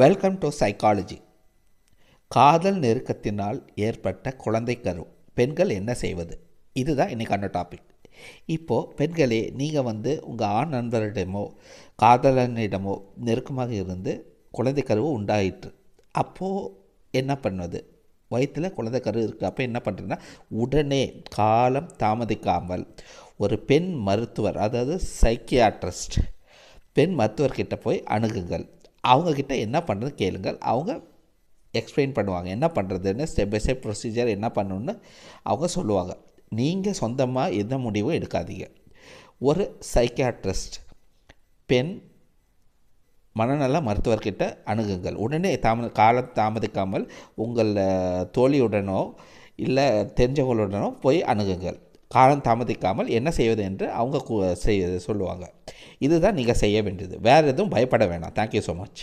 Welcome to psychology. காதல் நெருக்கத்தினால் ஏற்பட்ட குழந்தை கரு பெண்கள் என்ன செய்வது, இதுதான் இன்றைக்கான டாபிக். இப்போது பெண்களே, நீங்கள் உங்கள் ஆண் நண்பரிடமோ காதலனிடமோ நெருக்கமாக இருந்து குழந்தை கருவு உண்டாயிற்று. அப்போது என்ன பண்ணுவது? வயிற்றில் குழந்தை கரு இருக்குது. அப்போ என்ன பண்ணுறதுன்னா, உடனே காலம் தாமதிக்காமல் ஒரு பெண் மருத்துவர், அதாவது சைக்கியாட்ரிஸ்ட், பெண் மருத்துவர்கிட்ட போய் அணுகுங்கள். அவங்கக்கிட்ட என்ன பண்ணுறது கேளுங்கள். அவங்க எக்ஸ்பிளைன் பண்ணுவாங்க என்ன பண்ணுறதுன்னு, ஸ்டெப் பை ஸ்டெப் ப்ரொசீஜர் என்ன பண்ணணுன்னு அவங்க சொல்லுவாங்க. நீங்கள் சொந்தமாக எந்த முடிவும் எடுக்காதீங்க. ஒரு சைக்கியாட்ரிஸ்ட், பெண் மனநல மருத்துவர்கிட்ட அணுகுங்கள். உடனே காலம் தாமதிக்காமல் உங்கள் தோழியுடனோ இல்லை தெரிஞ்சவங்களுடனோ போய் அணுகுங்கள். காலம் தாமதிக்காமல் என்ன செய்வது என்று அவங்க சொல்லுவாங்க. இதுதான் நீங்கள் செய்ய வேண்டியது. வேறு எதுவும் பயப்பட வேணாம். Thank you so much.